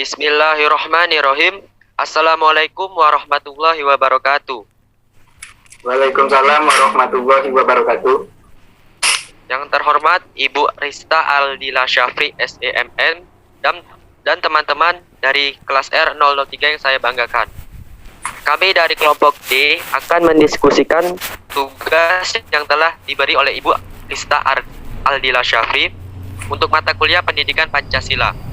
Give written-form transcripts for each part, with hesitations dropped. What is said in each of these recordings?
Bismillahirrahmanirrahim. Assalamualaikum warahmatullahi wabarakatuh. Waalaikumsalam warahmatullahi wabarakatuh. Yang terhormat Ibu Rista Aldila Syafri SEMN dan teman-teman dari kelas R003 yang saya banggakan. Kami dari kelompok D akan mendiskusikan tugas yang telah diberi oleh Ibu Rista Aldila Syafri untuk mata kuliah Pendidikan Pancasila,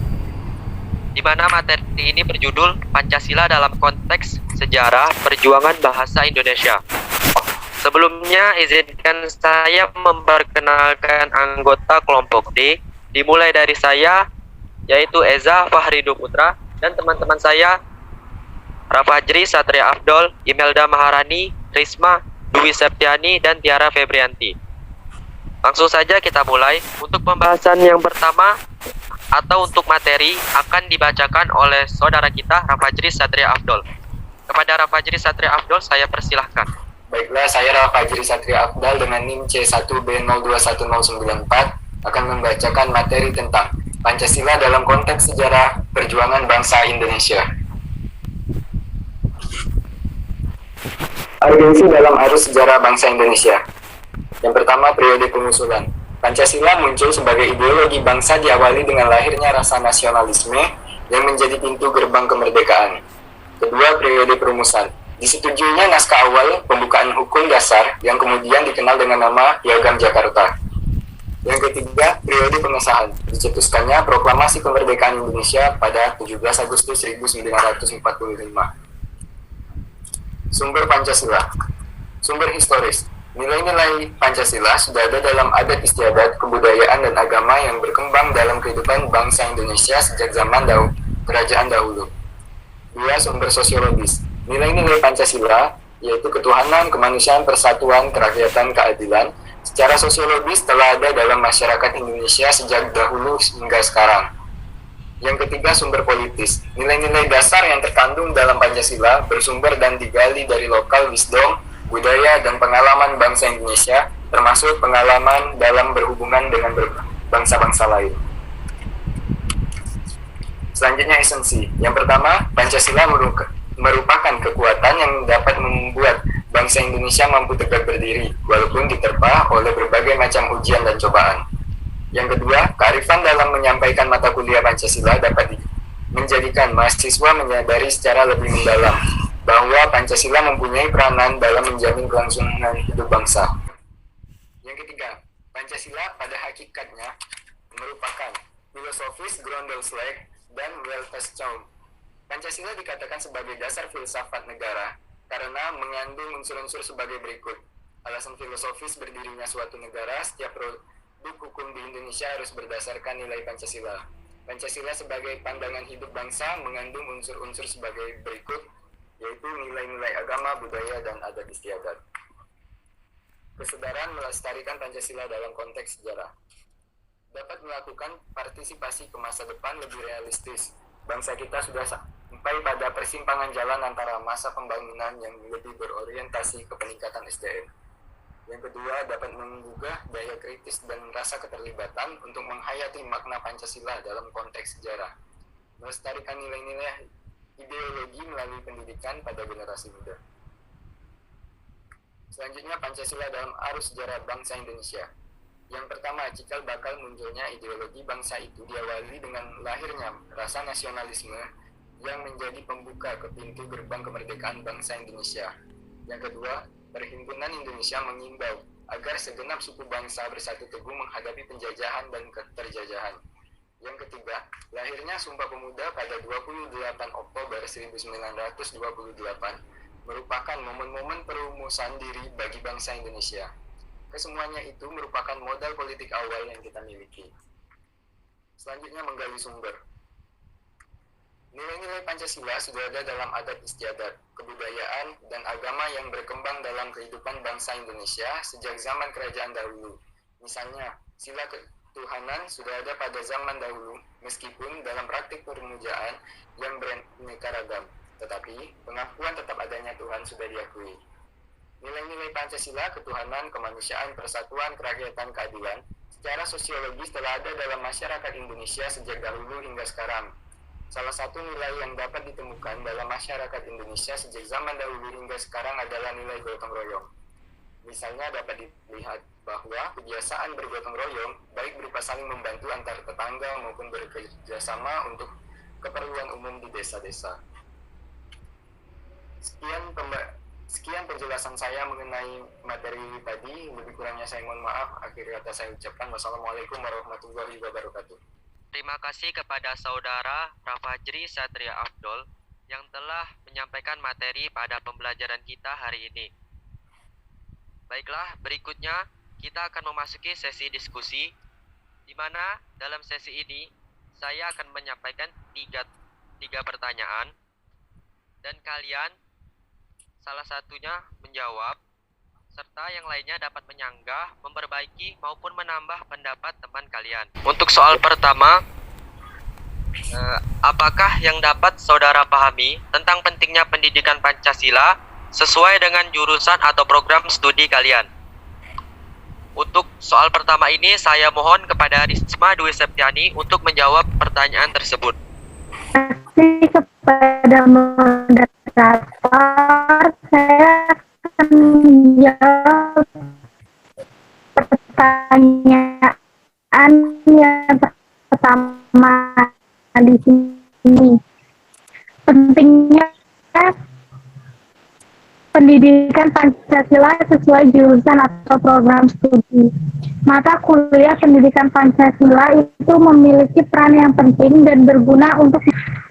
di mana materi ini berjudul Pancasila dalam konteks sejarah perjuangan bahasa Indonesia. Sebelumnya, izinkan saya memperkenalkan anggota kelompok D, dimulai dari saya, yaitu Eza Fahridu Putra, dan teman-teman saya, Rafajri Satria Afdol, Imelda Maharani, Risma, Dwi Septiani, dan Tiara Febrianti. Langsung saja kita mulai. Untuk pembahasan yang pertama atau untuk materi akan dibacakan oleh saudara kita Rafajri Satria Afdol. Kepada Rafajri Satria Afdol saya persilahkan. Baiklah, saya Rafajri Satria Afdal dengan NIM C1B021094 akan membacakan materi tentang Pancasila dalam konteks sejarah perjuangan bangsa Indonesia. Urgensi dalam arus sejarah bangsa Indonesia. Yang pertama, periode pengusulan. Pancasila muncul sebagai ideologi bangsa diawali dengan lahirnya rasa nasionalisme yang menjadi pintu gerbang kemerdekaan. Kedua, periode perumusan. Disetujuinya naskah awal pembukaan hukum dasar yang kemudian dikenal dengan nama Piagam Jakarta. Yang ketiga, periode pengesahan. Dicetuskannya Proklamasi Kemerdekaan Indonesia pada 17 Agustus 1945. Sumber Pancasila. Sumber historis. Nilai-nilai Pancasila sudah ada dalam adat istiadat, kebudayaan, dan agama yang berkembang dalam kehidupan bangsa Indonesia sejak zaman kerajaan dahulu. Dua, sumber sosiologis. Nilai-nilai Pancasila, yaitu ketuhanan, kemanusiaan, persatuan, kerakyatan, keadilan, secara sosiologis telah ada dalam masyarakat Indonesia sejak dahulu hingga sekarang. Yang ketiga, sumber politis. Nilai-nilai dasar yang terkandung dalam Pancasila bersumber dan digali dari lokal wisdom, budaya, dan pengalaman bangsa Indonesia, termasuk pengalaman dalam berhubungan dengan bangsa-bangsa lain. Selanjutnya, esensi. Yang pertama, Pancasila merupakan kekuatan yang dapat membuat bangsa Indonesia mampu tegak berdiri, walaupun diterpa oleh berbagai macam ujian dan cobaan. Yang kedua, kearifan dalam menyampaikan mata kuliah Pancasila dapat menjadikan mahasiswa menyadari secara lebih mendalam bahwa Pancasila mempunyai peranan dalam menjamin kelangsungan hidup bangsa. Yang ketiga, Pancasila pada hakikatnya merupakan filosofis Grundlagen dan Weltanschauung. Pancasila dikatakan sebagai dasar filsafat negara karena mengandung unsur-unsur sebagai berikut. Alasan filosofis berdirinya suatu negara, setiap produk hukum di Indonesia harus berdasarkan nilai Pancasila. Pancasila sebagai pandangan hidup bangsa mengandung unsur-unsur sebagai berikut, yaitu nilai-nilai agama, budaya, dan adat istiadat. Kesadaran melestarikan Pancasila dalam konteks sejarah. Dapat melakukan partisipasi ke masa depan lebih realistis. Bangsa kita sudah sampai pada persimpangan jalan antara masa pembangunan yang lebih berorientasi ke peningkatan SDM. Yang kedua, dapat menggugah daya kritis dan rasa keterlibatan untuk menghayati makna Pancasila dalam konteks sejarah. Melestarikan nilai-nilai ideologi melalui pendidikan pada generasi muda. Selanjutnya, Pancasila dalam arus sejarah bangsa Indonesia. Yang pertama, cikal bakal munculnya ideologi bangsa itu diawali dengan lahirnya rasa nasionalisme yang menjadi pembuka ke pintu gerbang kemerdekaan bangsa Indonesia. Yang kedua, Perhimpunan Indonesia mengimbau agar segenap suku bangsa bersatu teguh menghadapi penjajahan dan keterjajahan. Yang ketiga, lahirnya Sumpah Pemuda pada 28 Oktober 1928 merupakan momen-momen perumusan diri bagi bangsa Indonesia. Kesemuanya itu merupakan modal politik awal yang kita miliki. Selanjutnya, menggali sumber. Nilai-nilai Pancasila sudah ada dalam adat istiadat, kebudayaan, dan agama yang berkembang dalam kehidupan bangsa Indonesia sejak zaman kerajaan dahulu. Misalnya, sila ketuhanan sudah ada pada zaman dahulu, meskipun dalam praktik permujaan yang beraneka ragam, tetapi pengakuan tetap adanya Tuhan sudah diakui. Nilai-nilai Pancasila, ketuhanan, kemanusiaan, persatuan, kerakyatan, keadilan, secara sosiologis telah ada dalam masyarakat Indonesia sejak dahulu hingga sekarang. Salah satu nilai yang dapat ditemukan dalam masyarakat Indonesia sejak zaman dahulu hingga sekarang adalah nilai gotong royong. Misalnya dapat dilihat bahwa kebiasaan bergotong royong baik berupa saling membantu antar tetangga maupun bekerja sama untuk keperluan umum di desa-desa. Sekian penjelasan saya mengenai materi tadi. Lebih kurangnya saya mohon maaf. Akhir kata saya ucapkan wassalamualaikum warahmatullahi wabarakatuh. Terima kasih kepada Saudara Rafajri Satria Afdol yang telah menyampaikan materi pada pembelajaran kita hari ini. Baiklah, berikutnya kita akan memasuki sesi diskusi, di mana dalam sesi ini saya akan menyampaikan tiga pertanyaan, dan kalian salah satunya menjawab, serta yang lainnya dapat menyanggah, memperbaiki, maupun menambah pendapat teman kalian. Untuk soal pertama, apakah yang dapat saudara pahami tentang pentingnya pendidikan Pancasila sesuai dengan jurusan atau program studi kalian? Untuk soal pertama ini, saya mohon kepada Risma Dwi Septiani untuk menjawab pertanyaan tersebut. Terima kasih kepada moderator. Saya akan menjawab pertanyaan yang pertama di sini. Pentingnya pendidikan Pancasila sesuai jurusan atau program studi. Mata kuliah pendidikan Pancasila itu memiliki peran yang penting dan berguna untuk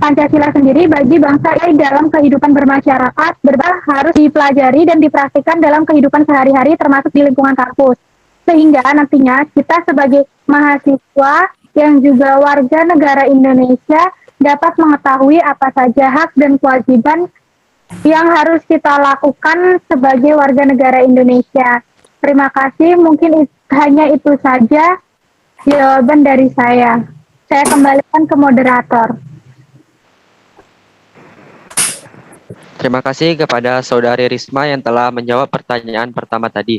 Pancasila sendiri bagi bangsa ini dalam kehidupan bermasyarakat, harus dipelajari dan dipraktikkan dalam kehidupan sehari-hari termasuk di lingkungan kampus. Sehingga nantinya kita sebagai mahasiswa yang juga warga negara Indonesia dapat mengetahui apa saja hak dan kewajiban yang harus kita lakukan sebagai warga negara Indonesia. Terima kasih, mungkin hanya itu saja jawaban dari saya. Saya kembalikan ke moderator. Terima kasih kepada Saudari Risma yang telah menjawab pertanyaan pertama tadi.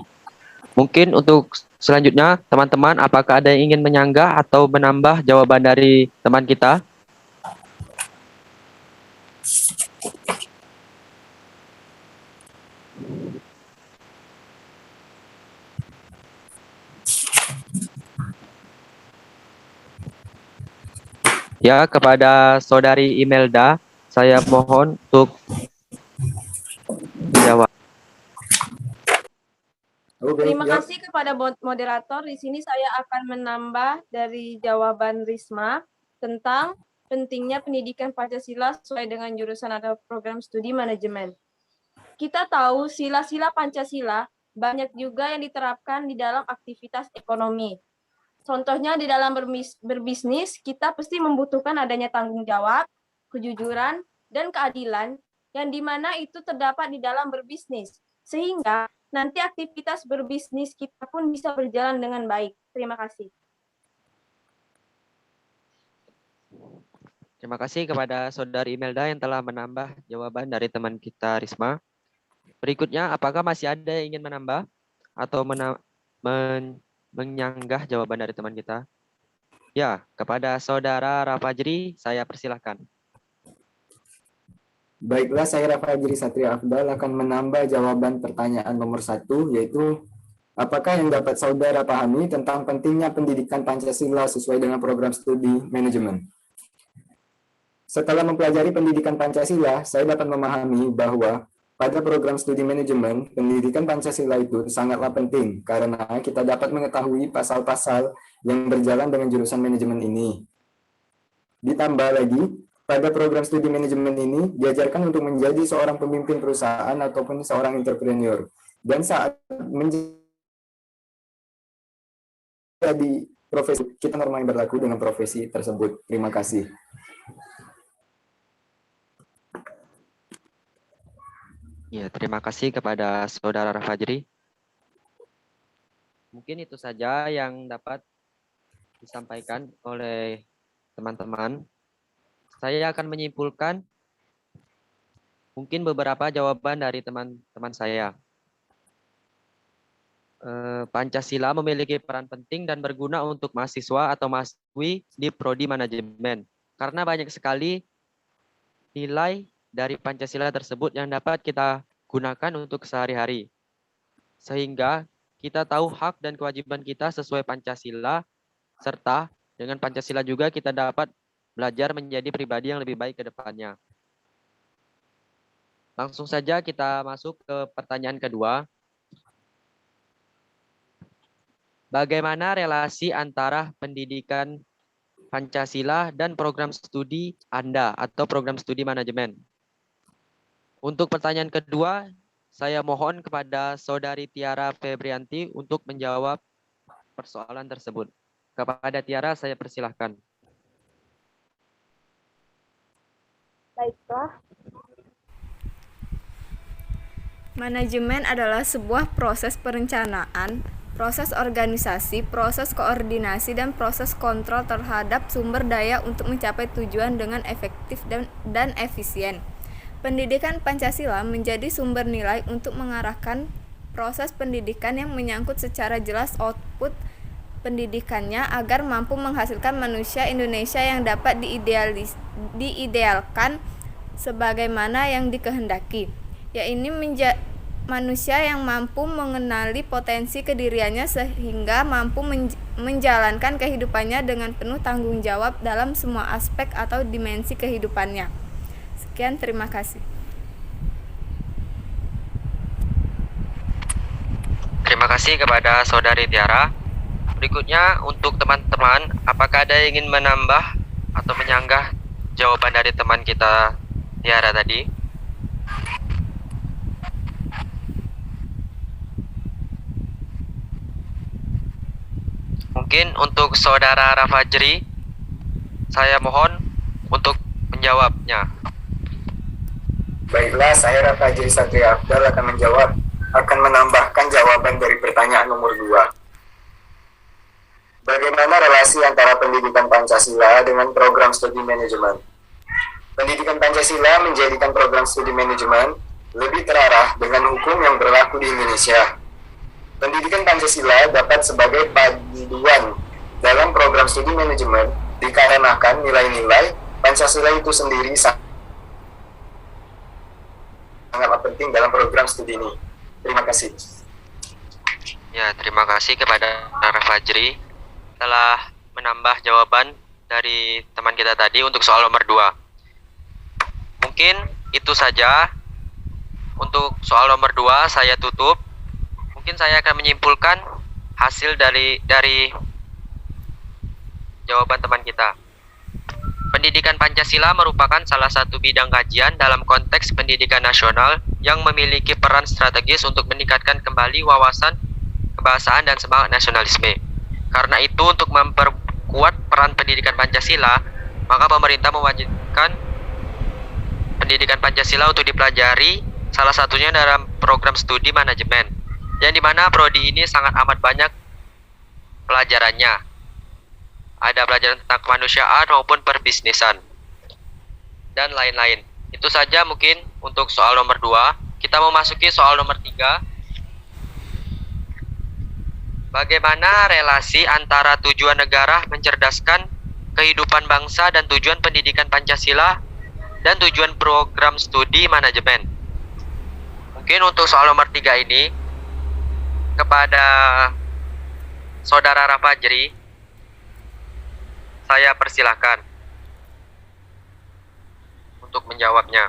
Mungkin untuk selanjutnya, teman-teman, apakah ada yang ingin menyanggah atau menambah jawaban dari teman kita? Ya, kepada Saudari Imelda, saya mohon untuk menjawab. Terima kasih kepada moderator. Di sini saya akan menambah dari jawaban Risma tentang pentingnya pendidikan Pancasila sesuai dengan jurusan atau program studi manajemen. Kita tahu sila-sila Pancasila banyak juga yang diterapkan di dalam aktivitas ekonomi. Contohnya di dalam berbisnis, kita pasti membutuhkan adanya tanggung jawab, kejujuran, dan keadilan, yang dimana itu terdapat di dalam berbisnis. Sehingga nanti aktivitas berbisnis kita pun bisa berjalan dengan baik. Terima kasih. Terima kasih kepada Saudari Imelda yang telah menambah jawaban dari teman kita Risma. Berikutnya, apakah masih ada yang ingin menambah atau menyanggah jawaban dari teman kita? Ya, kepada Saudara Rafajri, saya persilahkan. Baiklah, saya Rafajri Satria Afdal akan menambah jawaban pertanyaan nomor 1, yaitu apakah yang dapat saudara pahami tentang pentingnya pendidikan Pancasila sesuai dengan program studi manajemen? Setelah mempelajari pendidikan Pancasila, saya dapat memahami bahwa pada program studi manajemen, pendidikan Pancasila itu sangatlah penting karena kita dapat mengetahui pasal-pasal yang berjalan dengan jurusan manajemen ini. Ditambah lagi, pada program studi manajemen ini diajarkan untuk menjadi seorang pemimpin perusahaan ataupun seorang entrepreneur. Dan saat menjadi profesi, kita normal yang berlaku dengan profesi tersebut. Terima kasih. Ya, terima kasih kepada Saudara Rafajri. Mungkin itu saja yang dapat disampaikan oleh teman-teman. Saya akan menyimpulkan mungkin beberapa jawaban dari teman-teman saya. Pancasila memiliki peran penting dan berguna untuk mahasiswa atau mahasiswi di prodi manajemen. Karena banyak sekali nilai dari Pancasila tersebut yang dapat kita gunakan untuk sehari-hari. Sehingga kita tahu hak dan kewajiban kita sesuai Pancasila, serta dengan Pancasila juga kita dapat belajar menjadi pribadi yang lebih baik ke depannya. Langsung saja kita masuk ke pertanyaan kedua. Bagaimana relasi antara pendidikan Pancasila dan program studi Anda atau program studi manajemen? Untuk pertanyaan kedua, saya mohon kepada Saudari Tiara Febrianti untuk menjawab persoalan tersebut. Kepada Tiara, saya persilahkan. Baiklah. Manajemen adalah sebuah proses perencanaan, proses organisasi, proses koordinasi, dan proses kontrol terhadap sumber daya untuk mencapai tujuan dengan efektif dan efisien. Pendidikan Pancasila menjadi sumber nilai untuk mengarahkan proses pendidikan yang menyangkut secara jelas output pendidikannya agar mampu menghasilkan manusia Indonesia yang dapat diidealkan sebagaimana yang dikehendaki, yaitu manusia yang mampu mengenali potensi kediriannya sehingga mampu menjalankan kehidupannya dengan penuh tanggung jawab dalam semua aspek atau dimensi kehidupannya. Sekian, terima kasih. Terima kasih kepada Saudari Tiara. Berikutnya untuk teman-teman, apakah ada yang ingin menambah atau menyanggah jawaban dari teman kita Tiara tadi? Mungkin untuk Saudara Rafajri, saya mohon untuk menjawabnya. Baiklah, saya Rafajri Satria Afdal akan menambahkan jawaban dari pertanyaan nomor 2. Bagaimana relasi antara pendidikan Pancasila dengan program studi manajemen? Pendidikan Pancasila menjadikan program studi manajemen lebih terarah dengan hukum yang berlaku di Indonesia. Pendidikan Pancasila dapat sebagai panduan dalam program studi manajemen dikarenakan nilai-nilai Pancasila itu sendiri sangatlah penting dalam program studi ini. Terima kasih. Ya, terima kasih kepada Rafajri telah menambah jawaban dari teman kita tadi untuk soal nomor 2. Mungkin itu saja untuk soal nomor 2, saya tutup. Mungkin saya akan menyimpulkan hasil dari jawaban teman kita. Pendidikan Pancasila merupakan salah satu bidang kajian dalam konteks pendidikan nasional yang memiliki peran strategis untuk meningkatkan kembali wawasan kebahasaan dan semangat nasionalisme. Karena itu, untuk memperkuat peran pendidikan Pancasila, maka pemerintah mewajibkan pendidikan Pancasila untuk dipelajari, salah satunya dalam program studi manajemen, yang dimana prodi ini sangat amat banyak pelajarannya. Ada pelajaran tentang kemanusiaan maupun perbisnisan dan lain-lain. Itu saja mungkin untuk soal nomor 2. Kita mau masuki soal nomor 3. Bagaimana relasi antara tujuan negara mencerdaskan kehidupan bangsa dan tujuan pendidikan Pancasila dan tujuan program studi manajemen? Mungkin untuk soal nomor 3 ini kepada Saudara Rafajri, saya persilahkan untuk menjawabnya.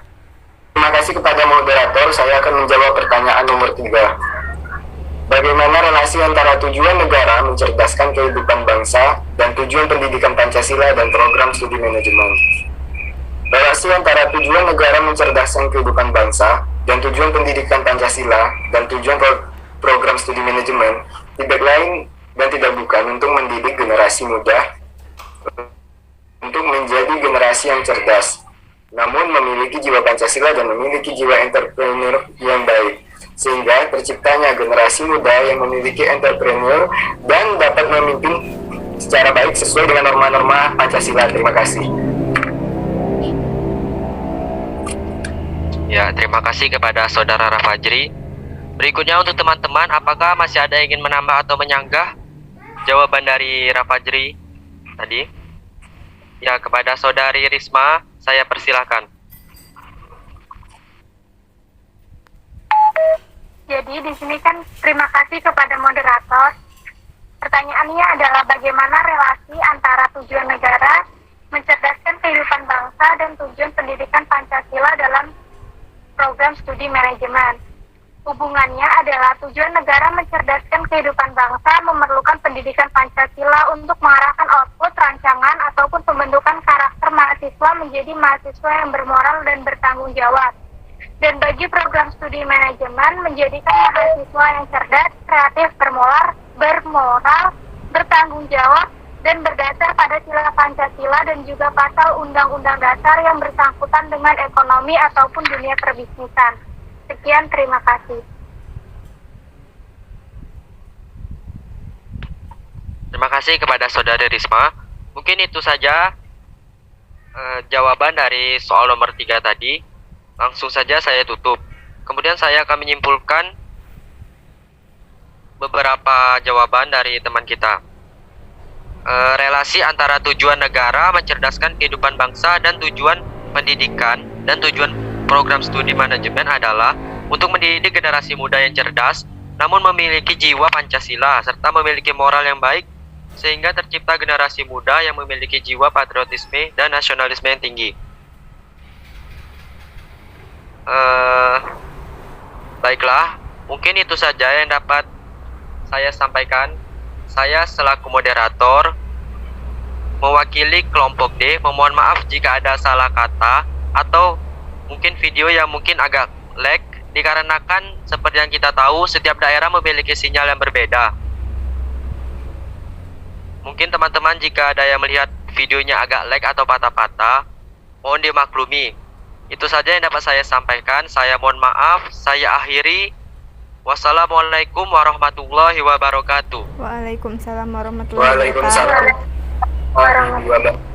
Terima kasih kepada moderator, saya akan menjawab pertanyaan nomor 3. Bagaimana relasi antara tujuan negara mencerdaskan kehidupan bangsa dan tujuan pendidikan Pancasila dan program studi manajemen? Relasi antara tujuan negara mencerdaskan kehidupan bangsa dan tujuan pendidikan Pancasila dan tujuan program studi manajemen tidak lain dan tidak bukan untuk mendidik generasi muda untuk menjadi generasi yang cerdas, namun memiliki jiwa Pancasila dan memiliki jiwa entrepreneur yang baik, sehingga terciptanya generasi muda yang memiliki entrepreneur dan dapat memimpin secara baik sesuai dengan norma-norma Pancasila. Terima kasih. Ya, terima kasih kepada Saudara Rafajri. Berikutnya untuk teman-teman, apakah masih ada yang ingin menambah atau menyanggah jawaban dari Rafajri tadi? Ya, kepada Saudari Risma, saya persilahkan. Jadi di sini kan terima kasih kepada moderator. Pertanyaannya adalah bagaimana relasi antara tujuan negara mencerdaskan kehidupan bangsa dan tujuan pendidikan Pancasila dalam program studi manajemen. Hubungannya adalah tujuan negara mencerdaskan kehidupan bangsa memerlukan pendidikan Pancasila untuk mengarahkan output, rancangan, ataupun pembentukan karakter mahasiswa menjadi mahasiswa yang bermoral dan bertanggung jawab. Dan bagi program studi manajemen menjadikan mahasiswa yang cerdas, kreatif, bermoral, bertanggung jawab, dan berdasar pada sila Pancasila dan juga pasal Undang-Undang Dasar yang bersangkutan dengan ekonomi ataupun dunia perbisnisan. Sekian, terima kasih. Terima kasih kepada Saudari Risma. Mungkin itu saja jawaban dari soal nomor 3 tadi. Langsung saja saya tutup. Kemudian saya akan menyimpulkan beberapa jawaban dari teman kita. Relasi antara tujuan negara mencerdaskan kehidupan bangsa dan tujuan pendidikan dan tujuan program studi manajemen adalah untuk mendidik generasi muda yang cerdas namun memiliki jiwa Pancasila serta memiliki moral yang baik sehingga tercipta generasi muda yang memiliki jiwa patriotisme dan nasionalisme yang tinggi. Baiklah, mungkin itu saja yang dapat saya sampaikan. Saya selaku moderator mewakili kelompok D, memohon maaf jika ada salah kata atau mungkin video yang mungkin agak lag dikarenakan seperti yang kita tahu setiap daerah memiliki sinyal yang berbeda. Mungkin teman-teman jika ada yang melihat videonya agak lag atau patah-patah, mohon dimaklumi. Itu saja yang dapat saya sampaikan. Saya mohon maaf, saya akhiri. Wassalamualaikum warahmatullahi wabarakatuh. Waalaikumsalam warahmatullahi wabarakatuh. Waalaikumsalam warahmatullahi wabarakatuh.